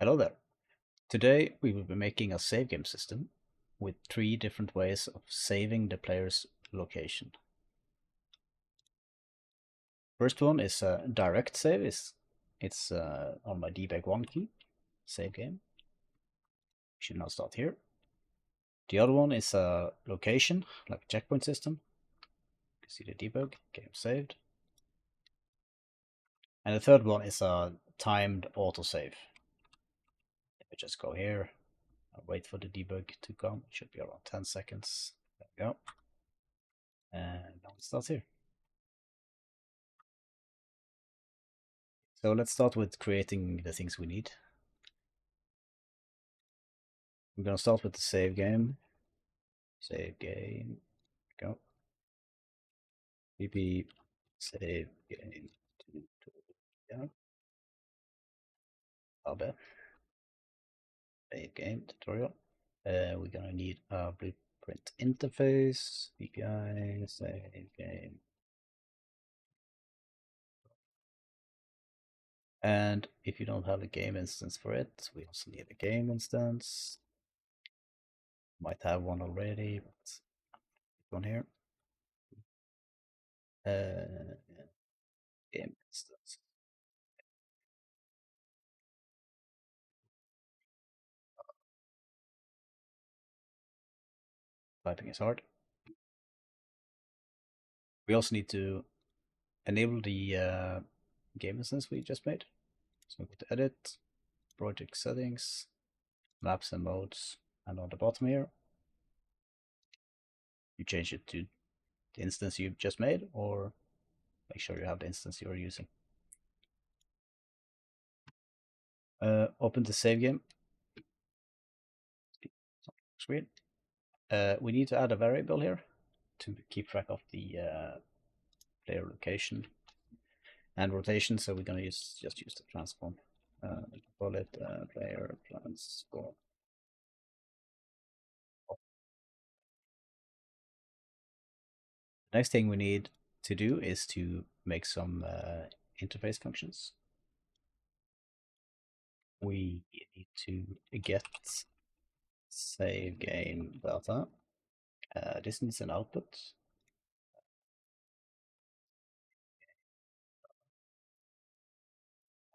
Hello there. Today we will be making a save game system with 3 different ways of saving the player's location. First one is a direct save. It's on my debug 1 key, save game. We should now start here. The other one is a location, like a checkpoint system. You can see the debug, game saved. And the third one is a timed autosave. If I just go here, I'll wait for the debug to come. It should be around 10 seconds. There we go. And now it starts here. So let's start with creating the things we need. We're going to start with the save game. Save game. Go. PP save game. Yeah. Abe. Save game tutorial. We're going to need a blueprint interface. API save game. And if you don't have a game instance for it, we also need a game instance. Might have one already, but one here. Game instance. Typing is hard. We also need to enable the game instance we just made. So go to Edit, Project Settings, Maps and Modes, and on the bottom here, you change it to the instance you just made, or make sure you have the instance you're using. Open the save game screen. We need to add a variable here to keep track of the player location and rotation, so we're going to just use the transform. Call it player transform. The next thing we need to do is to make some interface functions. We need to get save game data. This needs an output.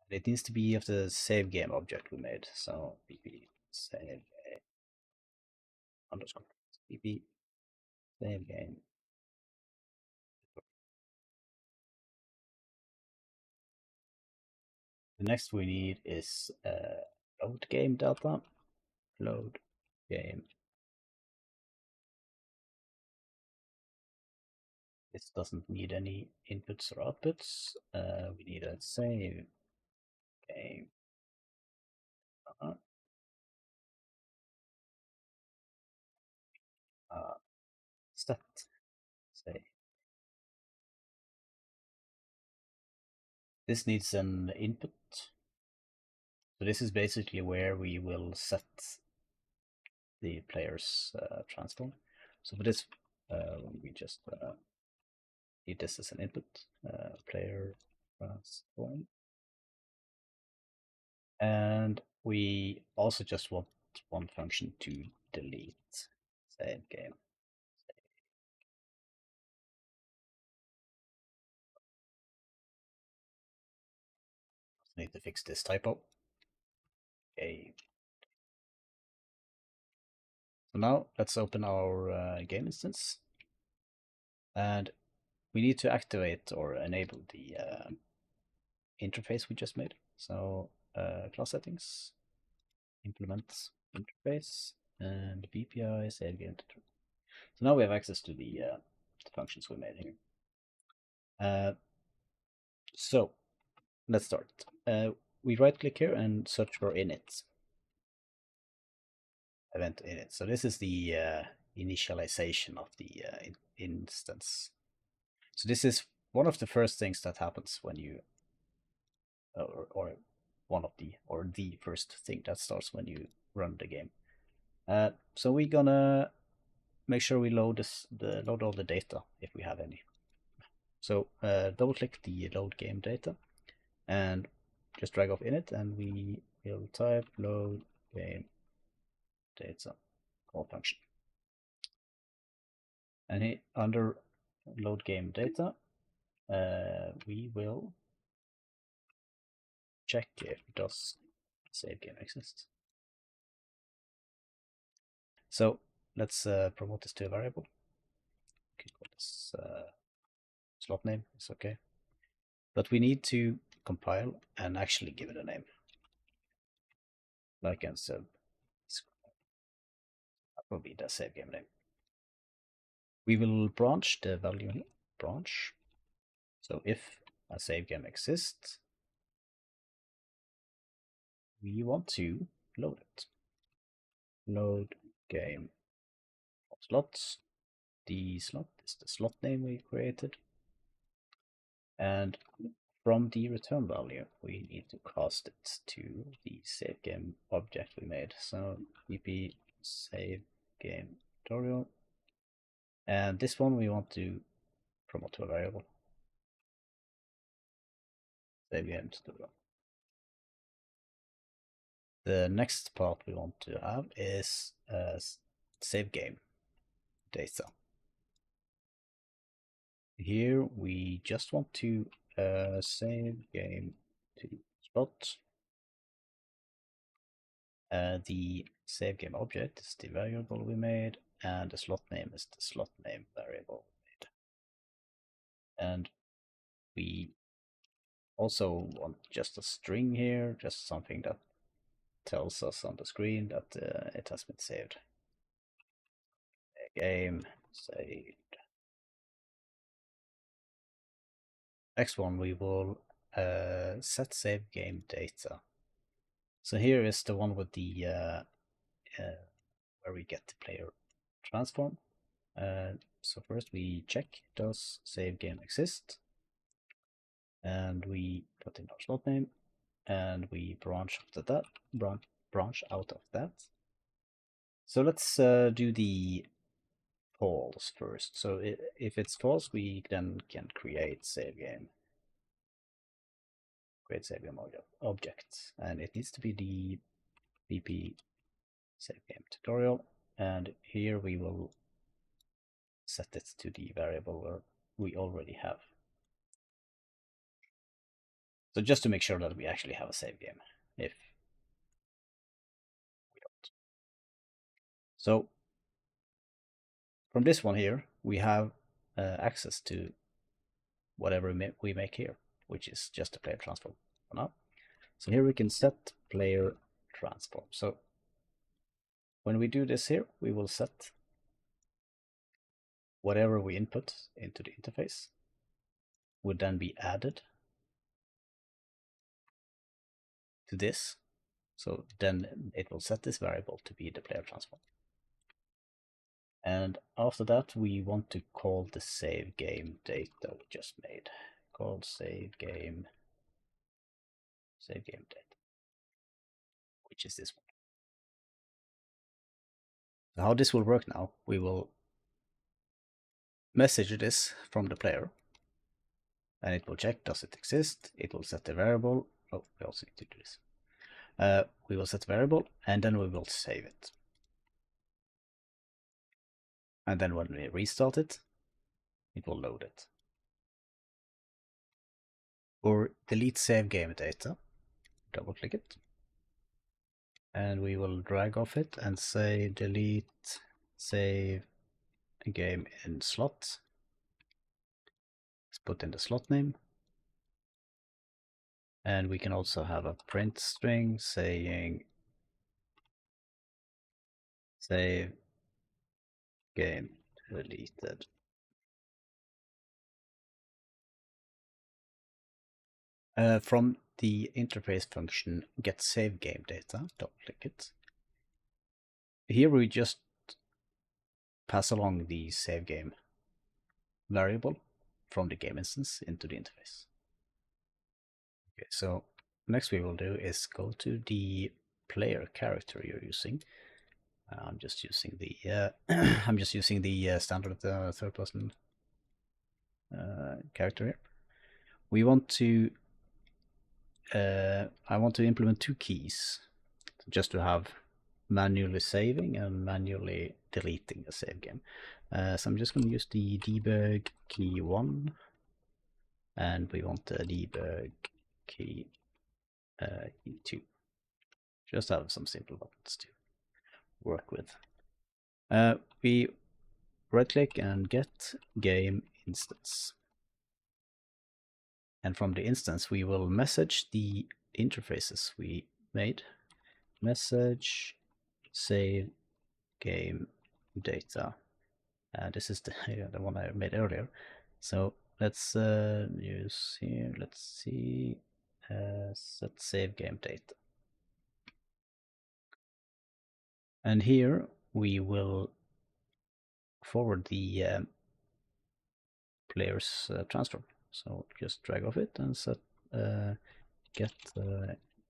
It needs to be of the save game object we made. So pp save underscore pp save game. The next we need is load game data. Load game. This doesn't need any inputs or outputs. We need a save game. Stat say. This needs an input. So this is basically where we will set the player's transform. So for this, we just need this as an input, player transform. And we also just want one function to delete save game. Need to fix this typo. Okay. So now let's open our game instance, and we need to activate or enable the interface we just made. So class settings, implement interface, and BPI save game. So now we have access to the functions we made here. So let's start. We right click here and search for init. Event init. So this is the initialization of the instance. So this is one of the first things that happens when you, or the first thing that starts when you run the game. So we're gonna make sure we load all the data if we have any. So double click the load game data and just drag off init, and we we'll type load game data call function. And under load game data, we will check if does save game exist. So let's promote this to a variable. We can call this slot name. It's okay, but we need to compile and actually give it a name, like and sub. That will be the save game name. We will branch the value here. Branch. So if a save game exists, we want to load it. Load game slots. The slot is the slot name we created. And from the return value, we need to cast it to the save game object we made. So vp save game tutorial. And this one we want to promote to a variable. Save game tutorial. The next part we want to have is save game data. Here we just want to save game to spot. The save game object is the variable we made, and the slot name is the slot name variable we made. And we also want just a string here, just something that tells us on the screen that it has been saved. Game saved. Next one, we will set save game data. So here is the one with the where we get the player transform. So first we check does save game exist, and we put in our slot name, and we branch after that. Branch out of that. So let's do the false first. So if it's false, we then can create save game. Create save game object, and it needs to be the vp save game tutorial, and here we will set it to the variable where we already have. So just to make sure that we actually have a save game, if we don't. So from this one here, we have access to whatever we make here, which is just a player transform for now. So here we can set player transform. So when we do this here, we will set whatever we input into the interface would then be added to this. So then it will set this variable to be the player transform. And after that, we want to call the save game data we just made. Called save game data, which is this one. So how this will work now, we will message this from the player, and it will check does it exist. It will set the variable. Oh, we also need to do this. We will set the variable, and then we will save it. And then when we restart it, it will load it. Or delete save game data, double click it, and we will drag off it and say delete save game in slot. Let's put in the slot name, and we can also have a print string saying save game deleted. From the interface function get save game data, double click it. Here we just pass along the save game variable from the game instance into the interface. Okay, so next we will do is go to the player character you're using. I'm just using the standard third person character here. We want to I want to implement two keys just to have manually saving and manually deleting the save game. So I'm just going to use the debug key 1, and we want the debug key 2. Just have some simple buttons to work with. We right click and get game instance. And from the instance, we will message the interfaces we made. Message save game data. This is the, the one I made earlier. So let's use here, let's see, set save game data. And here we will forward the player's transform. So just drag off it and set get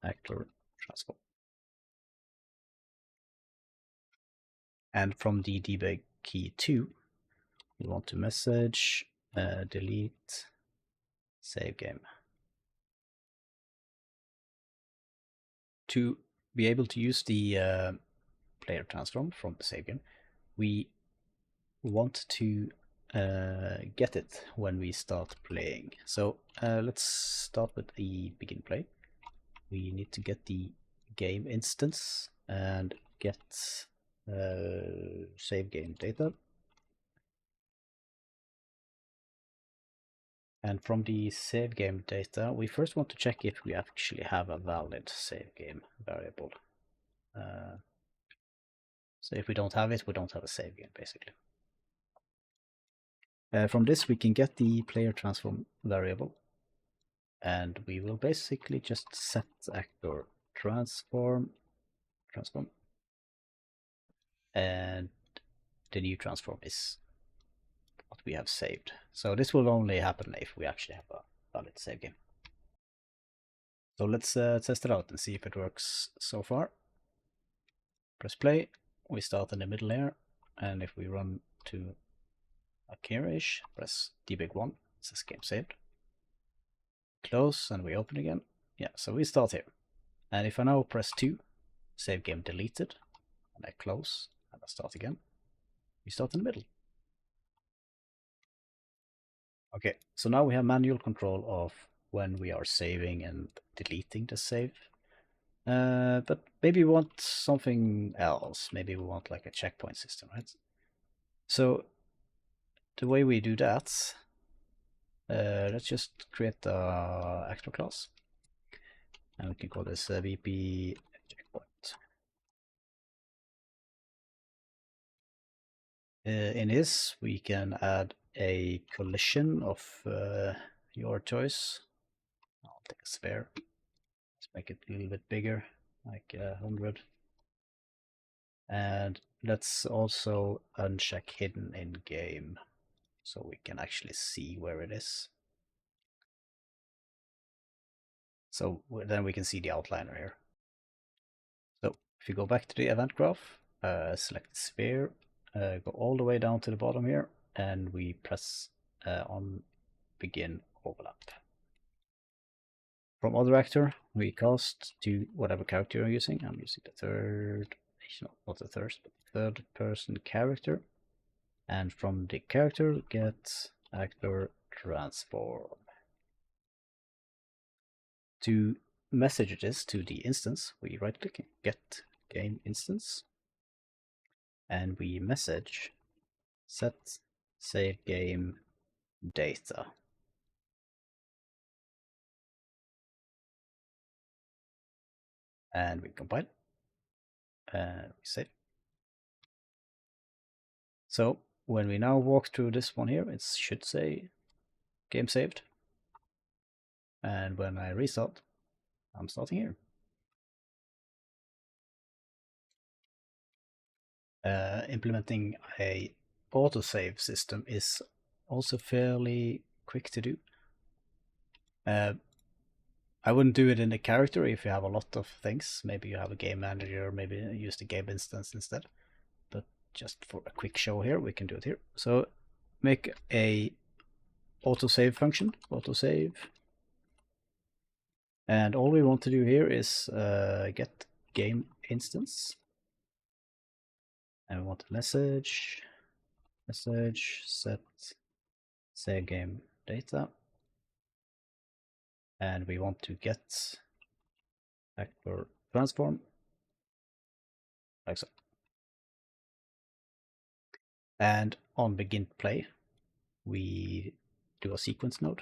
actor transform. And from the debug key 2, we want to message delete save game. To be able to use the player transform from the save game, we want to get it when we start playing. So let's start with the begin play. We need to get the game instance and get save game data. And from the save game data, we first want to check if we actually have a valid save game variable. So if we don't have it, we don't have a save game, basically. From this, we can get the player transform variable, and we will basically just set actor transform, and the new transform is what we have saved. So this will only happen if we actually have a valid save game. So let's test it out and see if it works so far. Press play, we start in the middle here, and if we run to like here-ish, press debug 1, it says game saved. Close, and we open again. Yeah, so we start here. And if I now press 2, save game deleted, and I close, and I start again, we start in the middle. Okay, so now we have manual control of when we are saving and deleting the save. But maybe we want something else. Maybe we want like a checkpoint system, right? So the way we do that, let's just create a actor class, and we can call this VP checkpoint. In this, we can add a collision of your choice. I'll take a sphere. Let's make it a little bit bigger, like 100. And let's also uncheck hidden in game, so we can actually see where it is. So then we can see the outliner here. So if you go back to the event graph, select sphere, go all the way down to the bottom here, and we press on begin overlap. From other actor, we cast to whatever character you're using. I'm using the third, no, not the first, but the third person character. And from the character, get actor transform. To message this to the instance, we right click and get game instance, and we message set save game data. And we compile and we save. So when we now walk through this one here, it should say game saved. And when I restart, I'm starting here. Implementing a autosave system is also fairly quick to do. I wouldn't do it in the character if you have a lot of things. Maybe you have a game manager, maybe use the game instance instead. But just for a quick show here, we can do it here. So make a autosave function, autosave, And all we want to do here is get game instance. And we want a message set Savegame data. And we want to get actor transform, like so. And on begin play, we do a sequence node.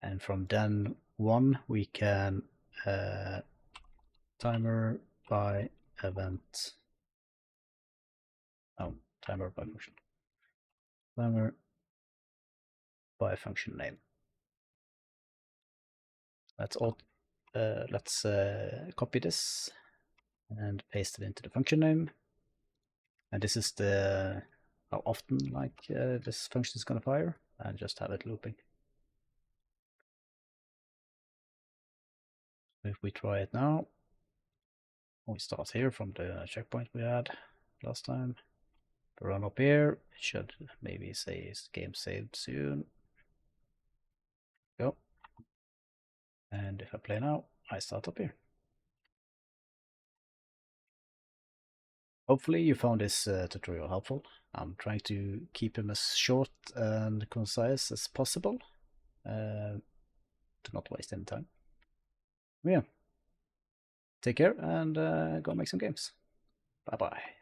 And from then one, we can timer by event. Oh, timer by function. Timer by function name. Let's copy this and paste it into the function name. And this is the how often this function is going to fire, and just have it looping. If we try it now, we start here from the checkpoint we had last time. Run up here, it should maybe say game saved soon. Go. And if I play now, I start up here. Hopefully you found this tutorial helpful. I'm trying to keep them as short and concise as possible to not waste any time. Yeah. Take care and go make some games. Bye bye.